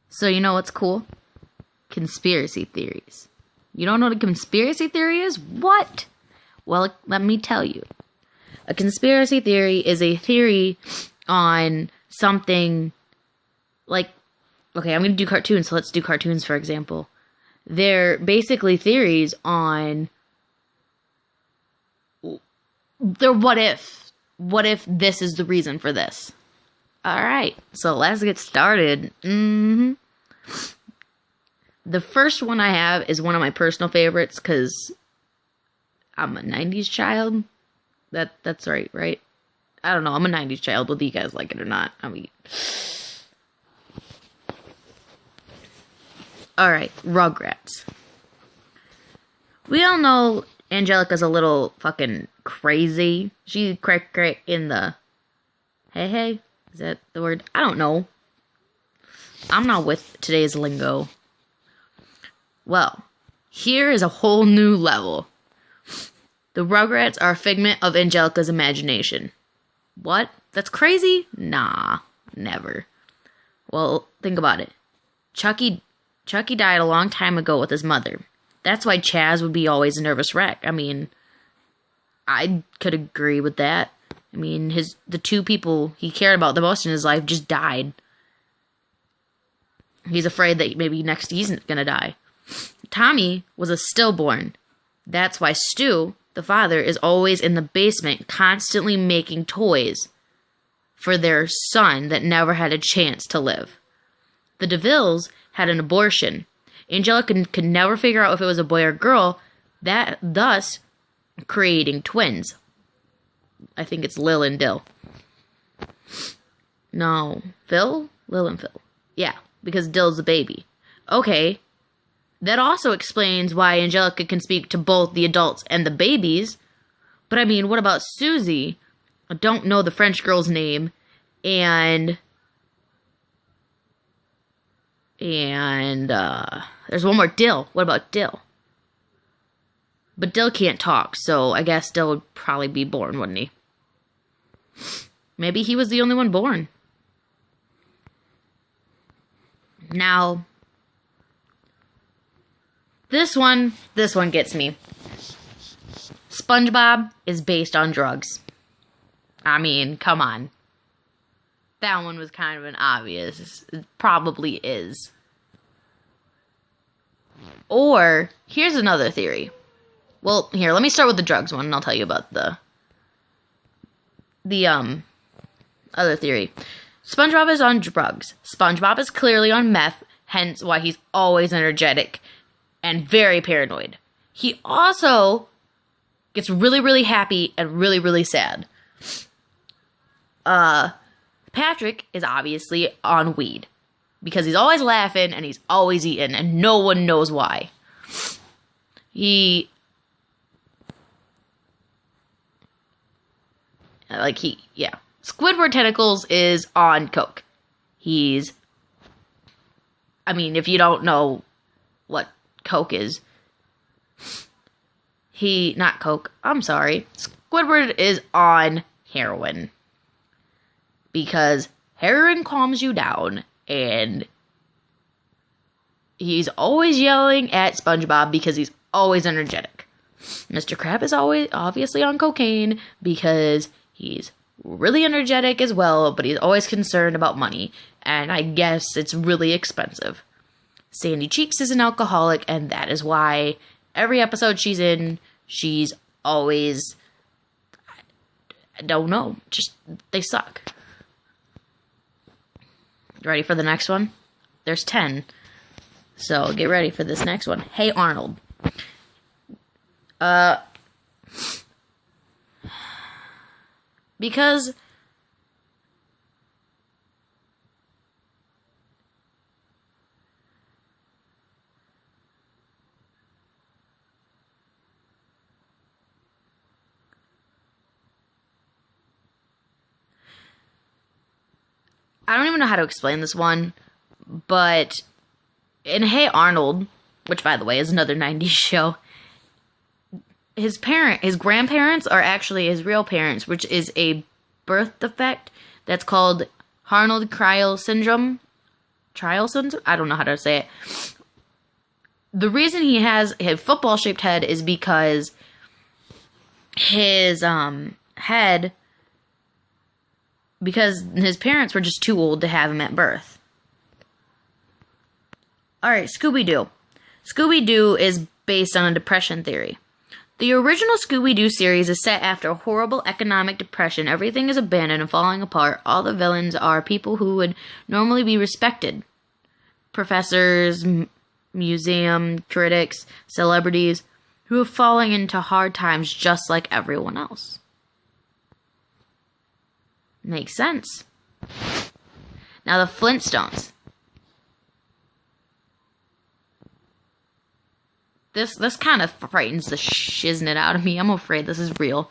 So you know what's cool? Conspiracy theories. You don't know what a conspiracy theory is? What? Well, let me tell you. A conspiracy theory is a theory on something like, okay, I'm going to do cartoons, so let's do cartoons, for example. They're basically theories on they're what if. What if this is the reason for this? Alright, so let's get started. The first one I have is one of my personal favorites because I'm a 90s child. That's right? I don't know, I'm a 90s child, whether you guys like it or not. I mean... Alright, Rugrats. We all know Angelica's a little fucking crazy. She crack in the... Hey? Is that the word? I don't know. I'm not with today's lingo. Well, here is a whole new level. The Rugrats are a figment of Angelica's imagination. What? That's crazy? Nah, never. Well, think about it. Chucky died a long time ago with his mother. That's why Chaz would be always a nervous wreck. I mean, I could agree with that. I mean, the two people he cared about the most in his life just died. He's afraid that maybe next he's gonna die. Tommy was a stillborn. That's why Stu, the father, is always in the basement constantly making toys for their son that never had a chance to live. The DeVilles had an abortion. Angelica could never figure out if it was a boy or girl, thus creating twins. I think it's Lil and Dill. No, Phil? Lil and Phil. Yeah, because Dill's the baby. Okay, that also explains why Angelica can speak to both the adults and the babies. But I mean, what about Susie? I don't know the French girl's name. And there's one more, Dill. What about Dill? But Dill can't talk, so I guess Dill would probably be born, wouldn't he? Maybe he was the only one born. Now, this one gets me. SpongeBob is based on drugs. I mean, come on. That one was kind of an obvious. It probably is. Or, here's another theory. Well, here, let me start with the drugs one, and I'll tell you about the other theory. SpongeBob is on drugs. SpongeBob is clearly on meth, hence why he's always energetic and very paranoid. He also gets really, really happy and really, really sad. Patrick is obviously on weed because he's always laughing and he's always eating and no one knows why. Squidward Tentacles is on coke. If you don't know what coke is, Squidward is on heroin. Because heroin calms you down, and he's always yelling at SpongeBob because he's always energetic. Mr. Crab is always obviously on cocaine because he's really energetic as well, but he's always concerned about money, and I guess it's really expensive. Sandy Cheeks is an alcoholic, and that is why every episode she's in, she's always, I don't know, just, they suck. Ready for the next one? There's 10. So get ready for this next one. Hey Arnold. Because I don't even know how to explain this one, but in Hey Arnold, which by the way is another 90s show, his grandparents are actually his real parents, which is a birth defect that's called Arnold-Cryle syndrome. trial syndrome? I don't know how to say it. The reason he has a football-shaped head is because his head, because his parents were just too old to have him at birth. Alright, Scooby-Doo. Scooby-Doo is based on a depression theory. The original Scooby-Doo series is set after a horrible economic depression. Everything is abandoned and falling apart. All the villains are people who would normally be respected. Professors, museum critics, celebrities, who have fallen into hard times just like everyone else. Makes sense. Now the Flintstones. This kind of frightens the shiznit out of me. I'm afraid this is real.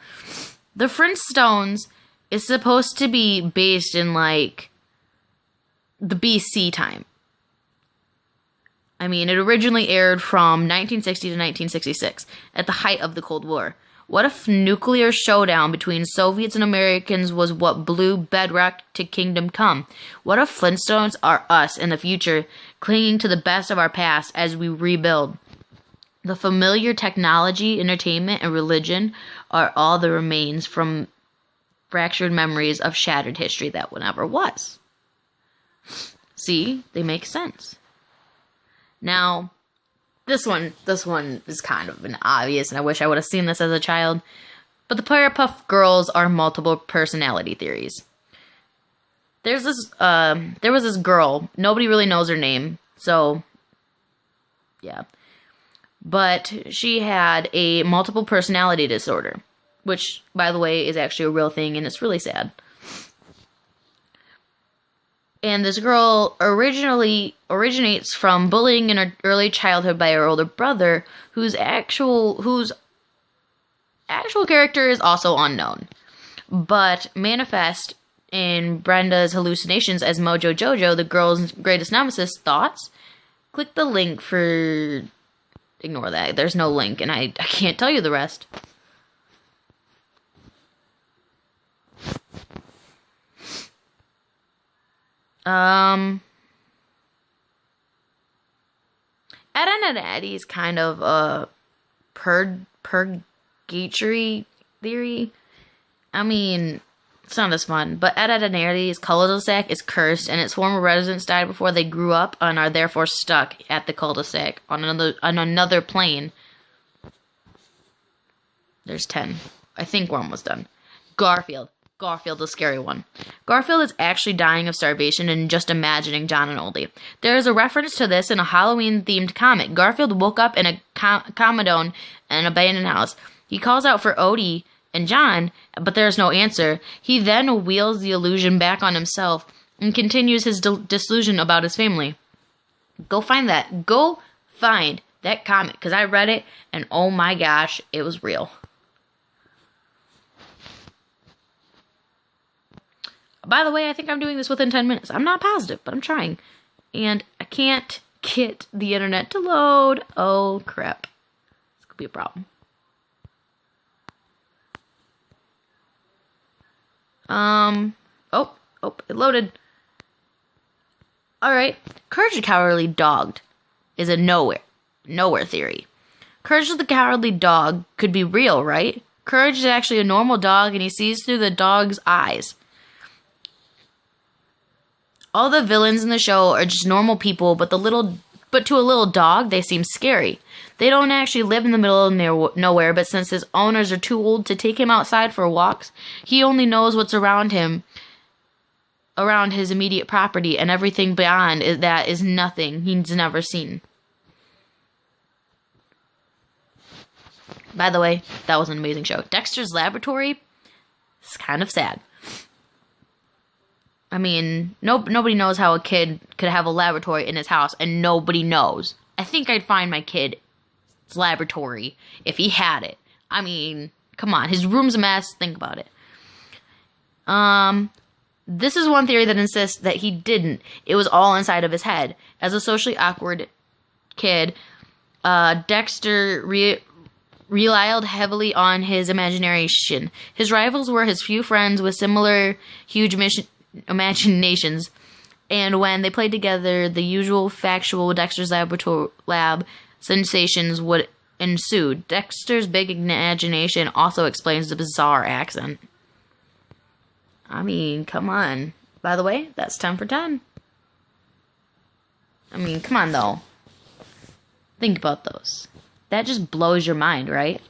The Flintstones is supposed to be based in, like, the BC time. I mean, it originally aired from 1960 to 1966, at the height of the Cold War. What if nuclear showdown between Soviets and Americans was what blew bedrock to Kingdom Come? What if Flintstones are us in the future, clinging to the best of our past as we rebuild? The familiar technology, entertainment, and religion are all the remains from fractured memories of shattered history that never was. See, they make sense. Now, this one is kind of an obvious, and I wish I would have seen this as a child. But the Powerpuff Girls are multiple personality theories. There was this girl. Nobody really knows her name, so yeah. But she had a multiple personality disorder, which, by the way, is actually a real thing, and it's really sad. And this girl originally originates from bullying in her early childhood by her older brother, whose actual character is also unknown, but manifest in Brenda's hallucinations as Mojo Jojo, the girl's greatest nemesis. Thoughts? Click the link for... Ignore that. There's no link, and I can't tell you the rest. Ed, Edd n Eddy's kind of a purgatory theory. I mean, it's not as fun, but Ed, Edd n Eddy's cul-de-sac is cursed, and its former residents died before they grew up and are therefore stuck at the cul-de-sac on another plane. There's 10. I think we're almost done. Garfield. Garfield, the scary one. Garfield is actually dying of starvation and just imagining John and Oldie. There is a reference to this in a Halloween-themed comic. Garfield woke up in a commodone in an abandoned house. He calls out for Odie and John, but there is no answer. He then wheels the illusion back on himself and continues his disillusion about his family. Go find that. Go find that comic, because I read it, and oh my gosh, it was real. By the way, I think I'm doing this within 10 minutes. I'm not positive, but I'm trying. And I can't get the internet to load. Oh, crap. This could be a problem. Oh, it loaded. Alright. Courage the Cowardly Dog is a nowhere theory. Courage the Cowardly Dog could be real, right? Courage is actually a normal dog, and he sees through the dog's eyes. All the villains in the show are just normal people, but to a little dog, they seem scary. They don't actually live in the middle of nowhere, but since his owners are too old to take him outside for walks, he only knows what's around him, around his immediate property, and everything beyond that is nothing he's never seen. By the way, that was an amazing show. Dexter's Laboratory is kind of sad. I mean, nobody knows how a kid could have a laboratory in his house, and nobody knows. I think I'd find my kid's laboratory if he had it. I mean, come on. His room's a mess. Think about it. This is one theory that insists that he didn't. It was all inside of his head. As a socially awkward kid, Dexter relied heavily on his imagination. His rivals were his few friends with similar huge imaginations. And when they played together, the usual factual Dexter's lab sensations would ensue. Dexter's big imagination also explains the bizarre accent. I mean, come on. By the way, that's 10 for 10. I mean, come on, though. Think about those. That just blows your mind, right?